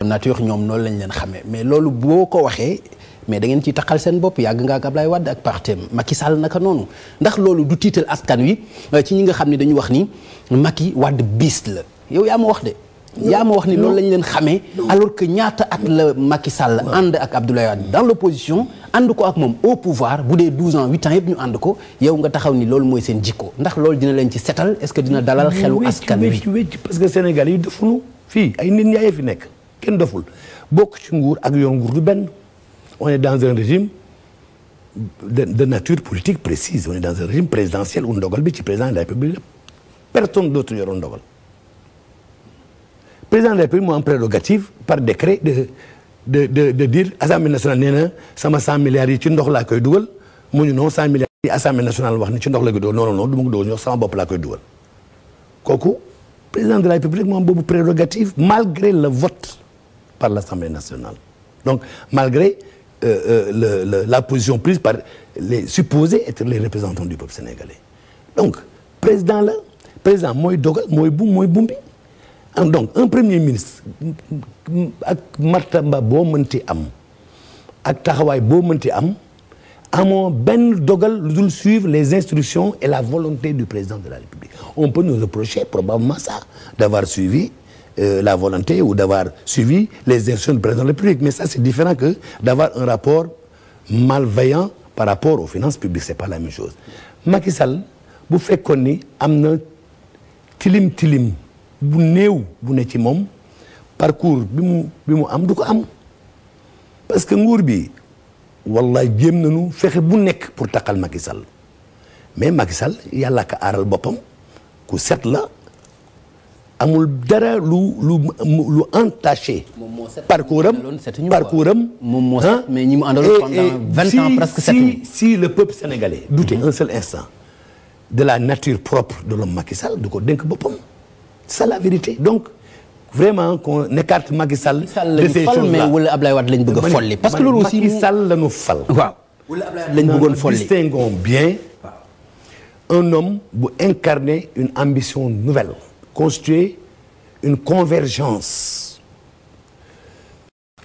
nature ñoom noonu lañ leen xamee mais loolu boo ko waxee mais da ngeen ciy taxal seen bopp yàgg nga ak Ablaye Wade ak partem Macky Sall naka noonu ndax loolu du tiital askan wi ci ñi nga xam ne dañu wax ni Macky Wade beast la yow yaa ma wax de. yaa ma wax ni loolu lañ leen xamee. alors que ñaata at la Macky Sall ànd ak Abdoulaye Wade dans l'opposition ànd ko ak moom au pouvoir bu dee 12 ans 8 ans yëpp ñu ànd ko yow nga taxaw ni loolu mooy seen jikko ndax loolu dina leen ci setal est-ce que dina dalal xelu askan wi. parce que Sénégal yi defuñu fii ay nit ñaa fi nekk kenn doful bokk ci nguur ak yoon nguur du benn. On est dans un régime de nature politique précise. On est dans un régime présidentiel où ndogal bi ci président de la République personne d'autre yoroon ndogal. Président de la République moo am prérogative par décret de dire Assemblée nationale nee na sama 100 milliards yi ci ndox laa koy dugal mu ñu non 100 milliards yi Assemblée nationale wax ni ci ndox la koy dugal non du ma ko dugal ñox sama bopp laa koy dugal. kooku président de la République moo am boobu prérogative malgré le vote par l'Assemblée nationale. Donc malgré la position prise par les supposés être les représentants du peuple sénégalais donc président mooy dogal mooy bumbi donc un premier ministre ak martaba boo mënti am ak taxawaay boo mënti am amoo benn dogal lu dul suivre les instructions et la volonté du président de la République on peut nous reprocher probablement ça d'avoir suivi la volonté ou d'avoir suivi les instructions du président de la République mais ça c'est différent que d'avoir un rapport malveillant par rapport aux finances publiques c'est pas la même chose Macky Sall bu fekkoon ni am na tilim bu néew bu ne ci moom parcours bi mu am du ko am parce que nguur bi wallahi jéem nañu fexe bu nekk pour taqal Macky Sall mais Macky Sall yàlla ka aaral boppam ku set la amul dara lu entaché. parcours am moom moo set mais ñi mu àndaloon pendant 20 ans presque 7 ans. si le peuple sénégalais doutait un seul instant de la nature propre de l'homme Macky Sall du ko dénk boppam c'est la vérité donc vraiment qu'on écarte Macky Sall. de ces choses là mais wala Ablaye Wade lañ bëgg a folli. parce que loolu aussi Macky Sall lañu fal. waaw wala Ablaye Wade lañ bëggoon folli. distinguons bien un homme bu incarner une ambition nouvelle. constituer une convergence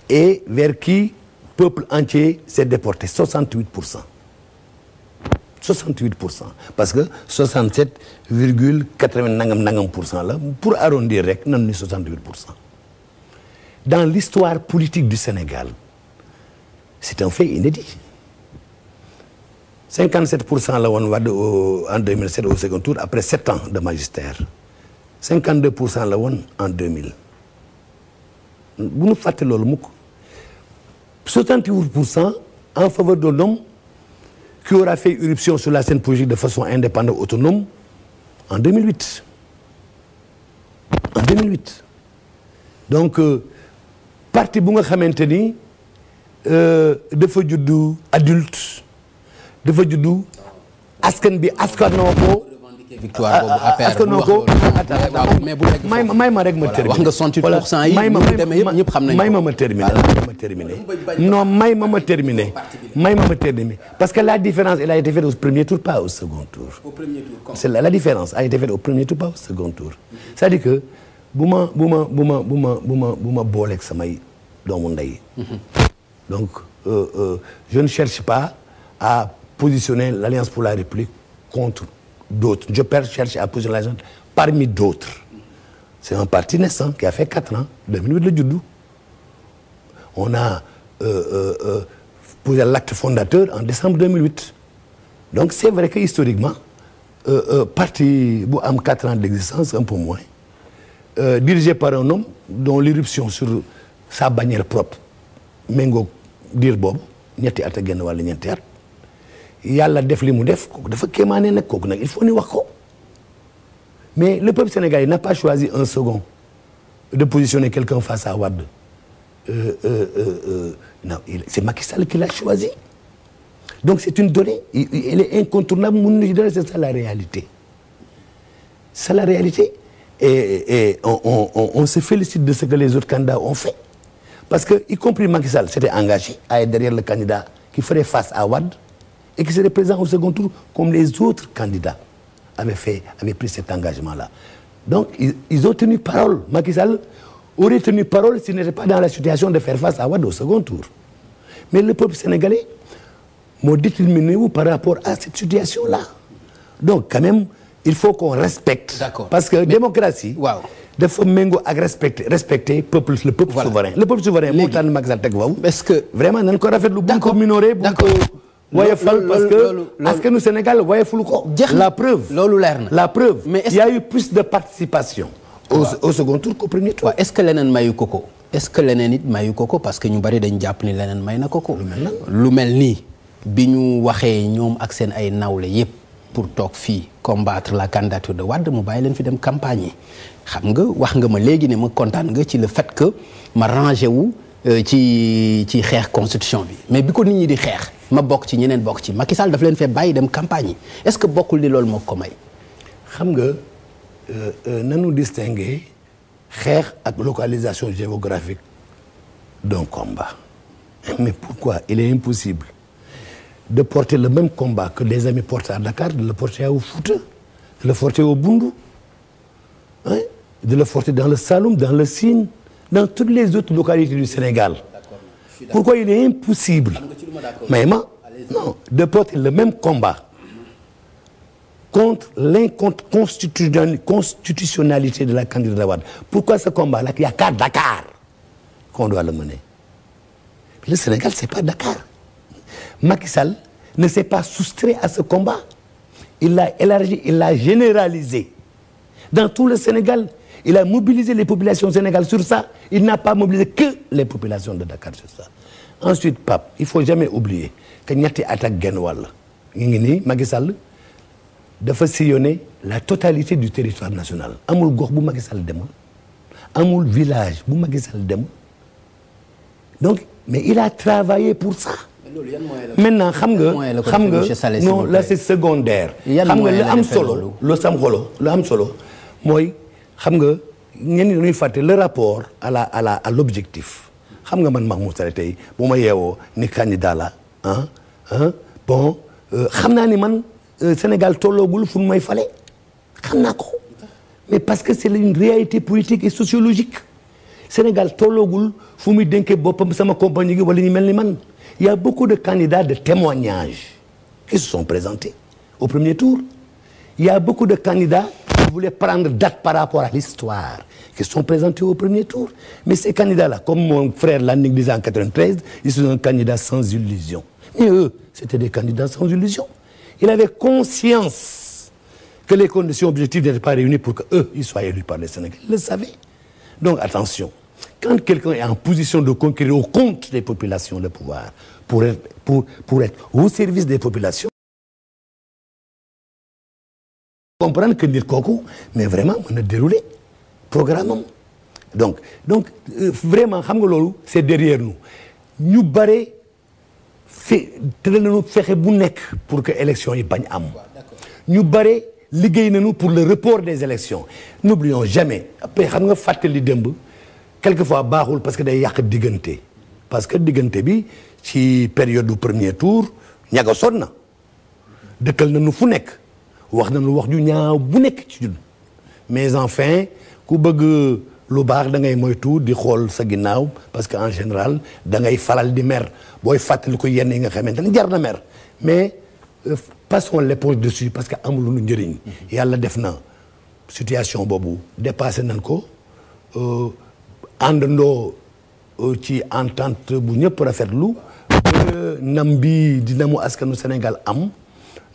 et vers qui peuple entier s'est déporté 68% parce que 67,80 nangam % la pour arrondir rek nan ni 68%. Dans l'histoire politique du Sénégal c'est un fait inédit 57% la woon Wade en 2007 au second tour après 7 ans de magistère 52% la woon en 2000 bu ñu fàtte loolu mukk 68% en faveur d'un homme qui aura fait irruption sur la scène politique de façon indépendante autonome en 2008 donc parti bu nga xamante ni dafa juddu adulte dafa juddu askan bi askanoo ko victoire boobu askanoo ko mais bu may ma rek ma terminer wax nga 68% yi mu demee yëpp ñëpp xam nañu may ma terminer parce que la différence elle a été faite au premier tour pas au second tour. C'est la différence a été faite au premier tour pas au second tour. C'est-à-dire que bu ma booleeg samay doomu ndey. donc je ne cherche pas à positionner l'Alliance pour la République contre d'autres. Je cherche à positionner l'Alliance parmi d'autres. C'est un parti naissant qui a fait 4 ans 2008 la juddu. On a posé l'acte fondateur en décembre 2008. Donc c'est vrai que historiquement parti bu am 4 ans d'existence un peu moins dirigé par un homme dont l'irruption sur sa bannière propre méngoog diir boobu ñetti at ak genn wàll ñeenti at yàlla def li mu def kooku dafa kéemaane nag kooku nag il faut ni wax ko mais le peuple sénégalais n'a pas choisi un second de positionner quelqu'un face à Wade non c'est Macky Sall qui l'a choisi donc c'est une donnée elle est incontournable mun na ci dara c'est ça la réalité et on se félicite de ce que les autres candidats ont fait parce que y compris Macky Sall s'était engagé à être derrière le candidat qui ferait face à Wade et qui serait présent au second tour comme les autres candidats avaient pris cet engagement-là donc ils ont tenu parole Macky Sall aurait tenu parole s'il n'était pas dans la situation de faire face à Wade au second tour. Mais le peuple sénégalais moo déterminé wu par rapport à cette situation-là. Donc quand même il faut qu'on respecte. D'accord. Parce que démocratie. waaw dafa méngoo ak respecter le peuple voilà. Souverain. Le peuple souverain moo tànn Macky Sall teg foofu. est-ce que vraiment nañ ko rafetlu bu ko minoré bu ko woyofal parce que askanu Sénégal woyoful ko. la preuve loolu leer na la preuve. mais il y a eu plus de participation. au second tour qu'au premier tour. waaw est-ce que leneen mayu ko est-ce que leneen it mayu ko parce que ñu bari dañ jàpp ni leneen may na ko. lu mel nii bi ñu waxee ñoom ak seen ay nawle yépp pour toog fii combattre la candidature de Wade mu bàyyi leen fi dem campagne yi xam nga wax nga ma léegi ne ma kontaan nga ci le fait que ma rangé wu ci xeex constitution bi mais bi ko nit ñi di xeex ma bokk ci ñeneen bokk ci Macky Sall dafa leen fee bàyyi dem campagne yi est-ce que bokkul ni loolu moo ko may. xam nga nanu distinguer xeex ak localisation géographique d'un combat mais pourquoi il est impossible de porter le même combat que des amis portent à Dakar de le porter au Fouta de le porter au Bundu hein de le porter dans le Saloum dans le Sine dans toutes les autres localités du Sénégal. Pourquoi il est impossible mais non de porter le même combat contre l'inconstitutionnalité de la candidature Wade. Pourquoi ce combat-là qu'il n'y a qu'à Dakar qu'on doit le mener? Le Sénégal c'est pas Dakar. Macky Sall ne s'est pas soustrait à ce combat. Il l'a élargi, il l'a généralisé. Dans tout le Sénégal, il a mobilisé les populations sénégalaises sur ça. Il n'a pas mobilisé que les populations de Dakar sur ça. Ensuite, Pape, il faut jamais oublier que ñetti attaque genn wàll ñu ngi nii Macky Sall dafa sillonner la totalité du territoire national. Amul gox bu Macky Sall demul, amul village bu Macky Sall demul. Donc, mais il a travaillé pour ça. Maintenant xam nga non là c'est secondaire. xam nga lu am solo mooy xam nga ñenn ñi dañuy fàtte le rapport à l'objectif. xam nga man Mahmoud Saleh tey bu ma yeewoo ni candidat la bon xam naa ni man Sénégal tolloogul fu may fale xam naa ko mais parce que c'est une réalité politique et sociologique Sénégal tolloogul fu muy dénkee boppam sama compagnie gi wala ñu mel ni man. Il y a beaucoup de candidats de témoignages qui se sont présentés au premier tour. Il y a beaucoup de candidats qui voulaient prendre date par rapport à l'histoire qui se sont présentés au premier tour. Mais ces candidats-là, comme mon frère Landing disait en 93, ils sont un candidat sans illusion. Et eux, c'était des candidats sans illusion. Il avait conscience que les conditions objectives n'étaient pas réunies pour qu'eux, ils soient élus par les Sénégalais. Ils le savaient. Donc attention. Quand quelqu'un est en position de conquérir au compte des populations le pouvoir, pour être au service des populations, comprendre que nit kooku mais vraiment mën a dérouler programme am donc vraiment xam nga loolu c'est derrière nous ñu bare tëral nañu fexe bu nekk pour que élection yi bañ am ñu bare liggéey nañu pour le report des élections n'oublions jamais après xam nga fàttali démb quelquefois baaxul parce que day yàq diggante parce que diggante bi ci période du premier tour ñagasoon na dëkkal nañu fu nekk wax nañu wax ju ñaaw bu nekk ci ñun mais enfin ku bëgg lu baax da ngay moytu di xool sa ginnaaw parce que en général da ngay faral di mer booy fàttali ko yenn yi nga xamante ne jar na mer mais passons l'éponge dessus parce que amul lu njëriñ yàlla def na situation boobu dépassé nañ ko àndandoo ci entente bu ñëpp rafetlu nam bi dina mu askanu Sénégal am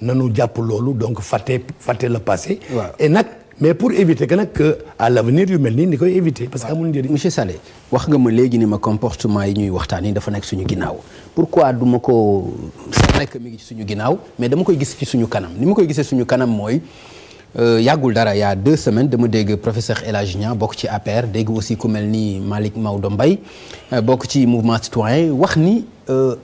nanu jàpp loolu donc fàtte le passé et nag mais pour éviter que nag à l'avenir yu mel nii ni koy éviter parce que amul njëriñ. Monsieur Saleh wax nga ma léegi ni ma comportement yi ñuy waxtaan yi dafa nekk suñu ginnaaw pourquoi du ma ko c'est vrai que mi ngi ci suñu ginnaaw mais dama koy gis ci suñu kanam ni ma koy gisee suñu kanam mooy yàggul dara y a 2 semaines dama dégg professeur El Hadji Niang bokk ci APR dégg aussi ku mel ni Malick Maodo Mbaye bokk ci mouvement citoyen wax ni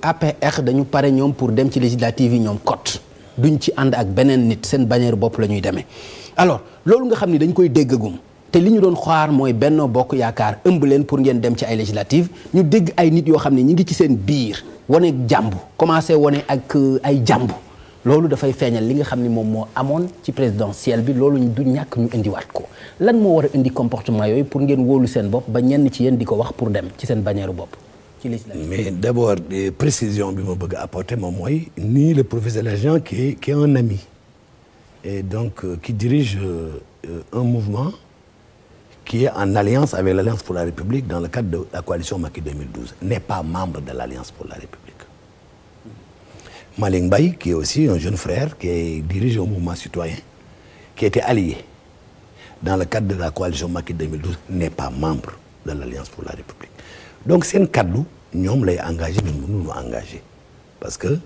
APR dañu pare ñoom pour dem ci législative yi ñoom cote duñ ci ànd ak beneen nit seen bannière bopp la ñuy demee alors loolu nga xam ni dañ koy déggagum te li ñu doon xaar mooy Benno Bokk Yaakaar ëmb leen pour ngeen dem ci ay législative ñu dégg ay nit yoo xam ne ñi ngi ci seen biir wane jàmbu commencé wane ak ay jàmbu loolu dafay feeñal li nga xam ni moom moo amoon ci présidentielle bi loolu du ñàkk ñu indiwaat ko lan moo war a indi comportement yooyu pour ngeen wóolu seen bopp ba ñenn ci yéen di ko wax pour dem ci seen bannière bopp ci législative. Mais d'abord précision bi ma bëgg a apporter moom mooy ni le professeur Legend qui est un ami et donc qui dirige un mouvement qui est en alliance avec l'Alliance pour la République dans le cadre de la coalition Macky 2012 n'est pas membre de l'Alliance pour la République. Malick Mbaye qui est aussi un jeune frère qui dirige un mouvement citoyen qui était allié dans le cadre de la coalition Macky 2012 n'est pas membre de l'Alliance pour la République. Donc seen kaddu ñoom lay engagé ñun mënuñu engagé parce que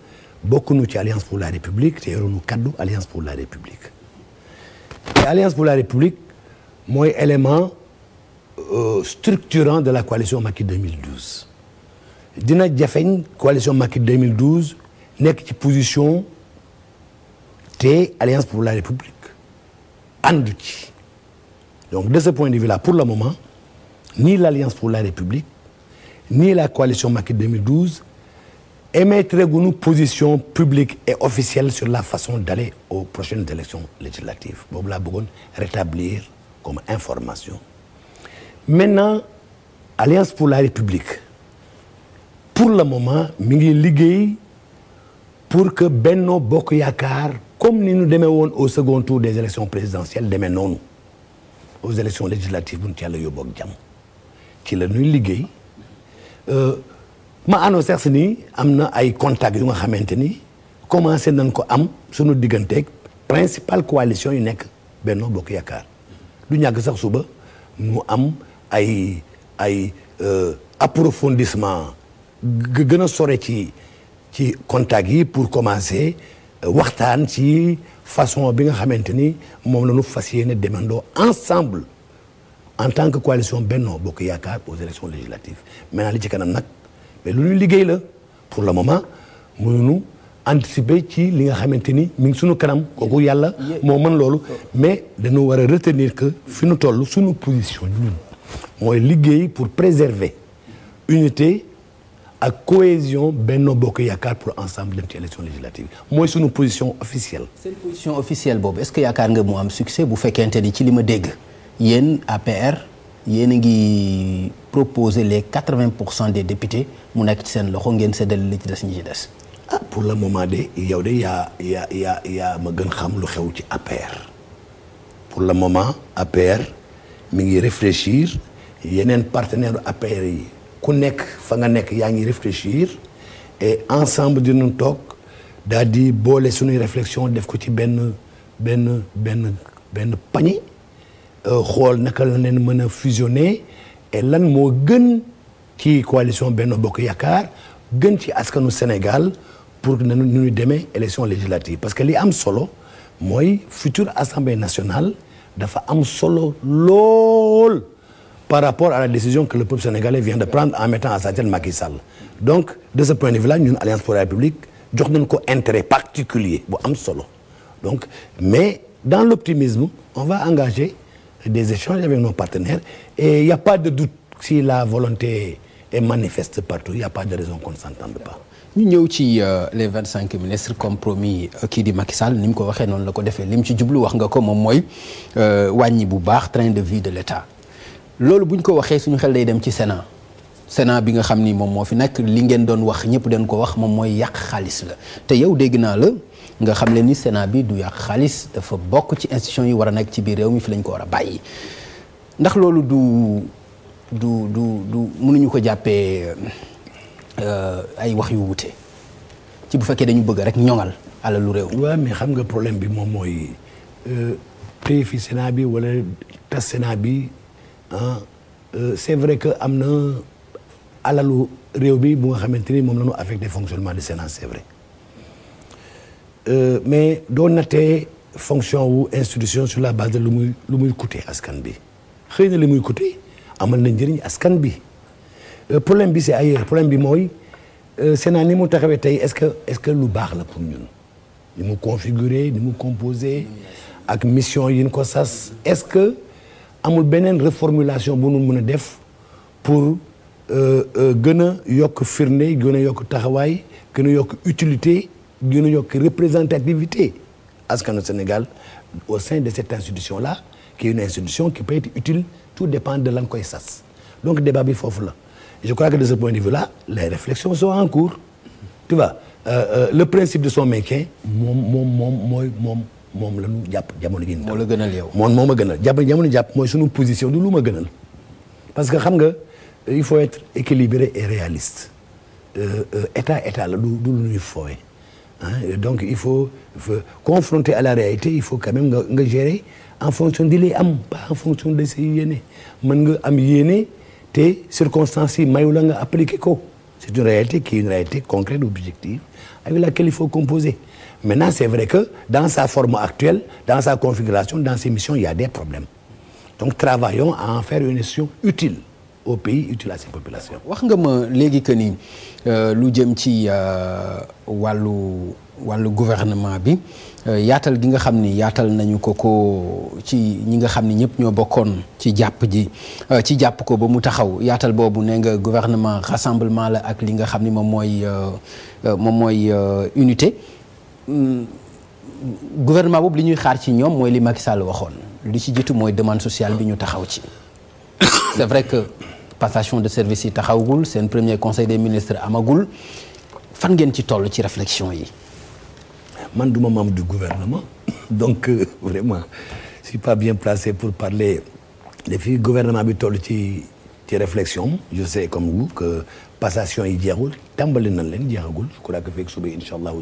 bokkuñu ci Alliance pour la République te yoruñu kaddu Alliance pour la République te Alliance pour la République mooy élément structurant de la coalition Macky 2012 dina jafeñ coalition Macky 2012 nekk ci position te Alliance pour la République àndu ci donc de ce point de vue là pour le moment ni l'Alliance pour la République ni la coalition Macky 2012 émettre guñu position publique et officielle sur la façon d'aller aux prochaines élections législatives boobu laa bëggoon rétablir comme information. Maintenant Alliance pour la République pour le moment mi ngi liggéey pour que Benno Bokk Yaakaar comme ni ñu demee woon au second tour des élections présidentielles demee noonu aux élections législatives bu ñu ci yàlla yóbbu ak jàmm ci la ñuy liggéey. ma annoncé sax ni am na ay contacts yu nga xamante ni commencé nañ ko am suñu digganteeg principale coalition yu nekk Benno Bokk Yaakaar du ñàkk sax suba mu am ay approfondissement gën a sore ci contacts yi pour commencer waxtaan ci façon bi nga xamante ni moom la ñu fas yéene demandoo ensemble en tant que coalition Benno Bokk Yaakaar aux élections législatives maintenant li ci kanam nag mais lu ñuy liggéey la pour le moment mënuñu anticiper ci li nga xamante ni mi ngi suñu kanam kooku yàlla moo mën loolu mais dañu war a retenir que fi ñu toll suñu position ñun mooy liggéey pour préserver unité ak cohésion Benno Bokk Yaakaar pour ensemble dem ci élection législative mooy suñu position officielle. seen position officielle boobu est-ce que yaakaar nga mu am succès bu fekkente ni ci li ma dégg yéen APR yéen a ngi proposer les 80% des députés mu nekk ci seen loxo ngeen séddale li ci des ñi ci des. ah pour le moment de yow de yaa ma gën xam lu xew ci APR pour le moment APR mi ngi réfléchir yeneen partenaire APR yi ku nekk fa nga nekk yaa ngi réfléchir et ensemble dinañ toog daal di boole suñuy réflexion def ko ci benn panier xool naka la leen mën a fusionner et lan moo gën ci coalition Benno Bokk Yaakaar gën ci askanu Sénégal pour que nu ñuy demee élection législative parce que li am solo mooy future assemblée nationale dafa am solo lool par rapport à la décision que le peuple sénégalais vient de prendre en mettant à sa tête Macky Sall donc de ce point de vue là ñun Alliance pour la République jox nañ ko intérêt particulier bu am solo donc mais dans l'optimisme on va engager des échanges avec nos partenaires et il y a pas de doute si la volonté est manifeste partout il y a pas de raison qu'on ne s'entende pas. ñu ñëw ci les 25 ministres comme promis kii di Macky Sall ni mu ko waxee noonu la ko defee li mu ci jublu wax nga ko moom mooy wàññi bu baax train de vie de l'État loolu bu ñu ko waxee suñu xel day dem ci Sénat bi nga xam ni moom moo fi nekk li ngeen doon wax ñëpp doon ko wax moom mooy yàq xaalis la te yow dégg naa la nga xam leen ni Sénat bi du yàq xaalis dafa bokk ci institution yi war a nekk ci biir réew mi fi lañ ko war a bàyyi ndax loolu du mënuñu ko jàppee ay wax yu wute ci bu fekkee dañu bëgg rek ñoŋal alalu réew. waaw mais xam nga problème bi moom mooy tey fi Sénat bi wala tas Sénat bi c'est vrai que am na alalu réew bi bu nga xamante ni moom la ñu affecté fonctionnement du Sénat c'est vrai mais doo nattee fonction wu institution sur la base de lu muy coûter askan bi xëy na li muy coûter amal na njëriñ askan bi problème bi c'est ailleurs problème bi mooy Sénat ni mu taxawee tey est-ce que lu baax la pour ñun ni mu configuré ni mu composé ak mission yi ñu ko sas est-ce que amul beneen reformulation bu nu mën a def pour gën a yokk firnde gën a yokk taxawaay gën a yokk utilité gën a yokk représentativité askanu Sénégal au sein de cette institution-là qui est une institution qui peut être utile, tout dépend de lan koy sas donc débat bi foofu la je crois que de ce point de vue-là les réflexions sont en cours tu vois le principe de son maintien moom la ñu jàpp jamono ji. moo la gënal yow. moo ma gënal jamono jàpp mooy sunu position du lu ma gënal parce que xam nga il faut être équilibré et réaliste état la du lu ñuy foowe donc il faut confronter à la réalité il faut quand même nga gérer en fonction di lay am pas en fonction de say yéene mën nga am yéene te circonstances yi mayu la nga appliquer ko c'est une réalité qui est une réalité concrète objective avec laquelle il faut composer. Maintenant, c'est vrai que dans sa forme actuelle, dans sa configuration, dans ses missions, il y a des problèmes. Donc, travaillons à en faire une institution utile au pays, utile à ses populations. wax nga ma léegi que ni lu jëm ci wàllu gouvernement bi yaatal gi nga xam ni yaatal nañu ko ci ñi nga xam ni ñëpp ñoo bokkoon ci jàpp ko ba mu taxaw yaatal boobu nee nga gouvernement rassemblement la ak li nga xam ni moom mooy unité. Gouvernement boobu li ñuy xaar ci ñoom mooy li Macky Sall waxoon li ci jiitu mooy demande sociale bi ñu taxaw ci c'est vrai que passation de service yi taxawagul seen premier conseil des ministres amagul fan ngeen ci toll ci réflexion yi. man duma membre du gouvernement donc vraiment je suis pas bien placé pour parler les fi gouvernement bi toll ci réflexion je sais comme vous que passation yi jeexul tàmbali nañ leen jeexagul je crois que fekk suba incha allah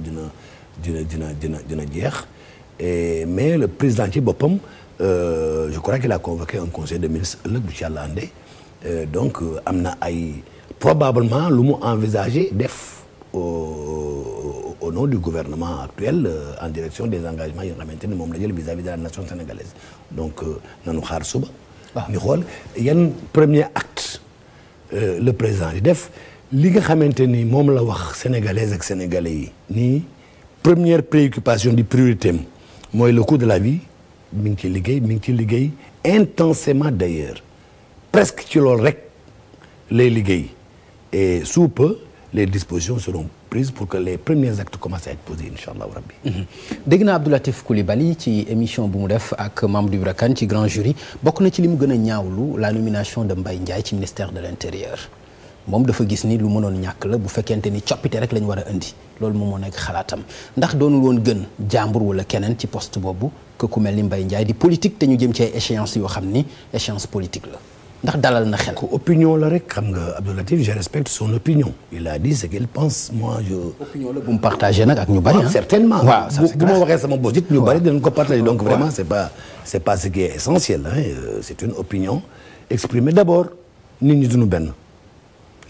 dina jeex mais le président ci boppam je crois qu'il a convoqué un conseil de ministres ëllëg bu ci yàlla andee donc am na ay probablement lu mu envisagé def au nom du gouvernement actuel en direction des engagements yi nga xamante ni moom la jël vis-à-vis de la nation sénégalaise donc nanu xaar suba ñu xool yan premier acte le président di def li nga xamante ni moom la wax sénégalaises ak sénégalais yi nii première préoccupation di priorité am mooy le coût de la vie mi ngi ciy liggéey intensément d'ailleurs presque ci loolu rek lay liggéey et sous peu les dispositions seront prises pour que les premiers actes commencent à être posés incha allahu rabbi. dégg naa Abdou Latif Coulibaly ci émission bu mu def ak Mamadou Ibra Kane ci grand jury bokk na ci li mu gën a ñaawlu la nomination de Mbaye Ndiaye ci ministère de l'intérieur moom dafa gis ni lu mënoon ñàkk la bu fekkente ni coppite rek la ñu war a indi loolu moom moo nekk xalaatam ndax doonul woon gën jàmbur wala keneen ci poste boobu que ku mel ni Mbaye Ndiaye di politique te ñu jëm ci ay échéances yoo xam ni échéance politique la. ndax dalal na xel. opinion la rek xam nga Abdou Latif je respecte son opinion. il a dit ce qu'il pense moi je. opinion la bu mu partagé nag ak ñu bari. certainement waaw bu ma waxee sama bopp it ñu bari dinañ ko partager donc vraiment c'est pas ce qui est essentiel c'est une opinion exprimée d'abord nit ñi duñu benn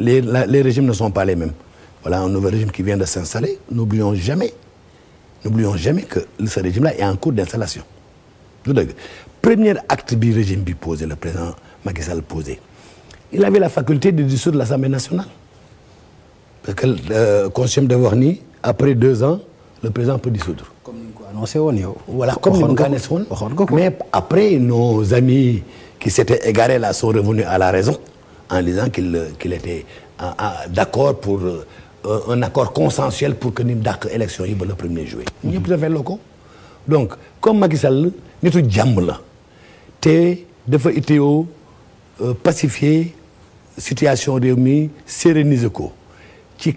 les régimes ne sont pas les mêmes voilà un nouveau régime qui vient de s'installer n'oublions jamais que ce régime-là est en cours d'installation du dëgg premier acte bi régime bi posé le président Macky Sall posé il avait la faculté de dissoudre l'Assemblée nationale parce que constitution dafa wax ni après 2 ans le président peut dissoudre. comme ni nga ko annoncé woon yow. voilà comme ni nga ko annoncé woon mais après nos amis qui s'étaient égarés là sont revenus à la raison en disant qu'il était d'accord pour un accord consensuel pour que ni dàq élection yi ba le 1er juillet. ñëpp rafetlu ko donc comme Macky Sall nitu jàmm la te dafa itteewoo pacifier situation réew mi séréniser ko ci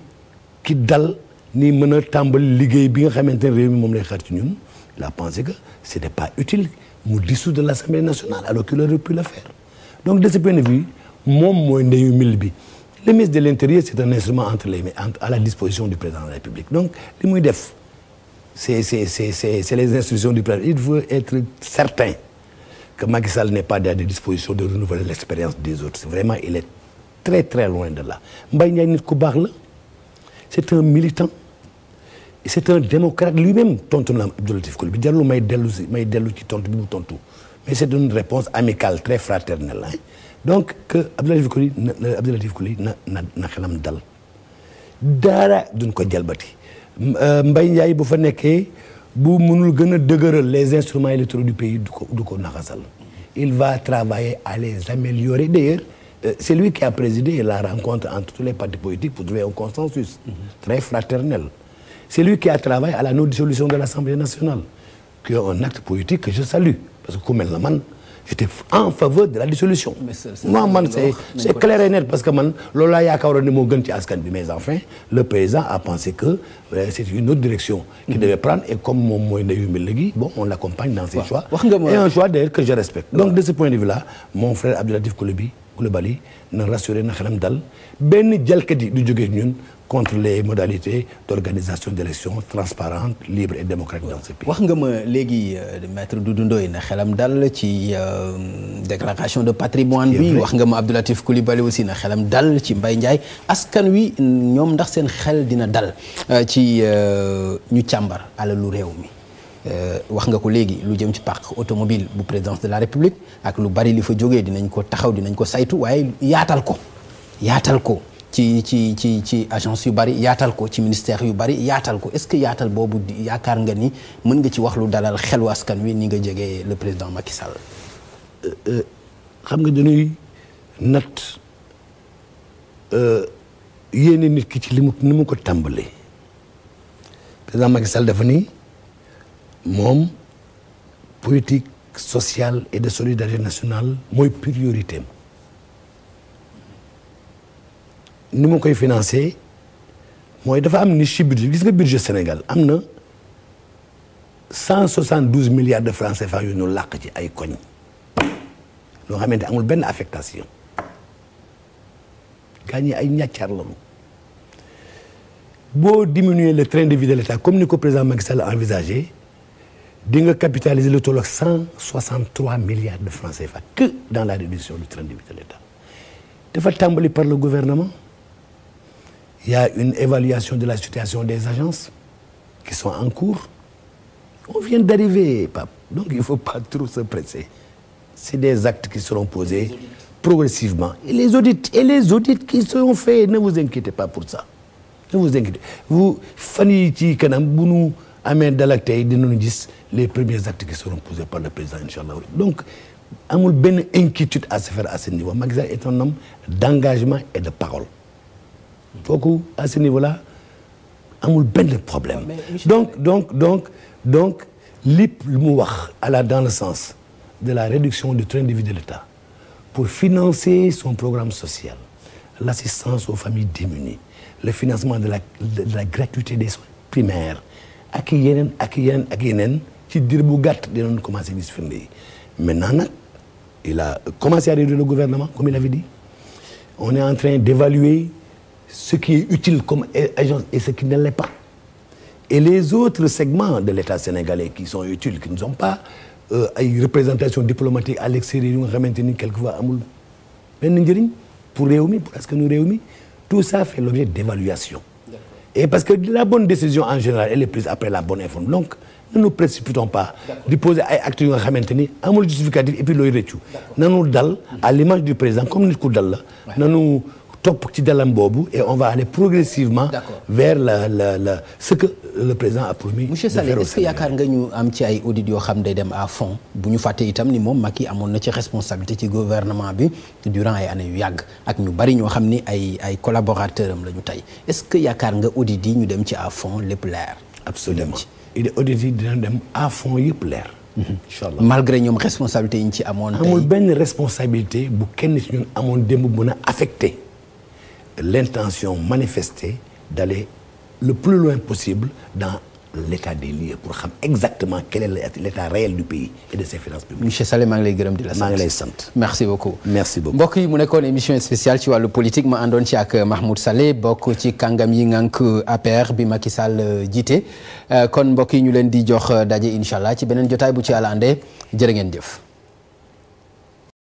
ki dal ni mën a tàmbali liggéey bi nga xamante ne réew mi moom lay xaar ci ñun il a pensé que c'était pas utile mu dissoudre l'Assemblée nationale alors qu'il aurait pu le faire donc de ce point de vue moom mooy ndeyu mil bi le ministre de l'Intérieur c'est un instrument entre les mains à la disposition du président de la République donc li muy def c'est les instructions du président il faut être certain que Macky Sall n'est pas dans des dispositions de renouveler l'expérience des autres vraiment il est très très loin de là Mbaye Ndiaye nit ku baax la c'est un militant c'est un démocrate lui-même tontu na Abdou Latif Coulibaly jarul may dellu ci tontu bi mu tontu mais c'est une réponse amicale très fraternelle donc que Abdou Latif Coulibaly na xelam dal dara duñ ko jalbati Mbaye Ndiaye bu fa nekkee bu mënul gën a dëgëral les instruments électoraux du pays du ko naxasal il va travailler à les améliorer d'ailleurs c'est lui qui a présidé la rencontre entre tous les partis politiques pour trouver un consensus très fraternel c'est lui qui a travaillé à la non-dissolution de l'Assemblée nationale, qui est un acte politique que je salue parce que ku mel na man j'étais en faveur de la dissolution. moi man c'est clair et net parce que man loolu laa yaakaaroon ne moo gën ci askan bi, mais enfin le président a pensé que c'est une autre direction qu'il devait prendre, et comme moom mooy ndeyu mbir léegi bon on l'accompagne dans ses choix, et un choix d'ailleurs que je respecte. Donc de ce point de vue là mon frère Abdou Latif Coulibaly na rassuré na xelam dal benn jalkati du jógee ñun contre les modalités d'organisation d'élections transparentes, libres et démocratiques dans ce pays. wax nga ma léegi maître Doudou Ndoye na xelam dal ci déclaration de patrimoine bi, wax nga ma Abdou Latif Coulibaly aussi na xelam dal ci Mbaye Ndiaye. askan wi ñoom ndax seen xel dina dal ci ñu càmbar alalu réew mi. wax nga ko léegi lu jëm ci parc automobile bu présidence de la République ak lu bari li fa jógee dinañ ko taxaw dinañ ko saytu, waaye yaatal ko ci agence yu bari, yaatal ko ci ministère yu bari, yaatal ko. Est-ce que yaatal boobu yaakaar nga ni mën nga ci wax lu dalal xelu askan wi ni nga jegee le président Macky Sall. xam nga dañuy natt yéene nit ki ci ni mu ko tàmbalee. président Macky Sall dafa ni moom politique sociale et de solidarité nationale mooy priorité am. ni mu koy financé mooy dafa am ni ci budget, gis nga budget Sénégal am na 172 milliards de francs CFA yu ñu làq ci ay koñ loo xamante amul benn affectation gaañ ñi ay ñàccaar lañu. boo diminuer le train de vie de l'État comme ni ko président Macky Sall a envisagé di nga capitaliser le total 163 milliards de francs CFA que dans la réduction du train de vie de l'État. dafa tàmbali par le gouvernement. Il y a une évaluation de la situation des agences qui sont en cours. On vient d'arriver, Pape. Donc il ne faut pas trop se presser. C'est des actes qui seront posés progressivement. Et les audits qui seront faits, ne vous inquiétez pas pour ça. Ne vous inquiétez. Vous, Fanny ci kanam bu nu amee dalak tey dinañu gis les premiers actes qui seront posés par le président, Inch'Allah. Donc amul benn inquiétude à se faire à ce niveau. Macky Sall est un homme d'engagement et de parole. Kooku à ce niveau-là amul benn problème. Donc lépp lu mu wax dans le sens de la réduction du train de vie de l'État pour financer son programme social, l'assistance aux familles démunies, le financement de la gratuité des soins primaires ak yeneen ci diir bu gàtt dinañ commencer gis firnde yi. Maintenant nag il a commencé à réduire le gouvernement comme il avait dit. On est en train d'évaluer ce qui est utile comme agence et ce qui ne l'est pas. Et les autres segments de l'État sénégalais qui sont utiles, qui ne sont pas ay représentation diplomatique à l'extérieur yu nga xamante ni quelquefois amul benn njëriñ pour réew mi, pour askan wi réew mi, tout ça fait l'objet d'évaluation. Et parce que la bonne décision en général elle est prise après la bonne information. Donc ne nous précipitons pas di poser ay actes yu nga xamante ni amul justificatif et puis looy rëccu. Nanu dal à l'image du président comme nit ku dal la. Nanu topp ci dalam boobu et on va aller progressivement vers ce que le président a promis. Monsieur Saleh, est-ce que yaakaar nga ñu am ci ay audits yoo xam day dem à fond bu ñu fàtte itam ni moom Macky amoon na ci responsabilité ci gouvernement bi durant ay années yu yàgg ak ñu bari ñoo xam ni ay collaborateurs am la ñu tey est-ce que yaakaar nga audits yi ñu dem ci à fond lépp leer. Absolument audits yi dina dem à fond yëpp leer. Inch'Allah. Malgré ñoom responsabilité yi ñu ci amoon tey. amul benn responsabilité bu kenn ci ñun amoon démb mën a affecté l'intention manifestée d'aller le plus loin possible dans l'état des lieux pour xam exactement quel est l'état réel du pays et de ses finances publiques. Monsieur Saleh maa ngi lay gërëm di la sant. maa ngi lay sant. Merci beaucoup. Merci beaucoup. mbokk yi mu nekkoon émission spéciale ci wàllu politique ma àndoon ci ak Mahmoud Saleh bokk ci kàngam yi ngànk APR bi Macky Sall jiite kon mbokk yi ñu leen di jox daje incha allah ci beneen jotaay bu ci àll àndee jërë ngeen jëf.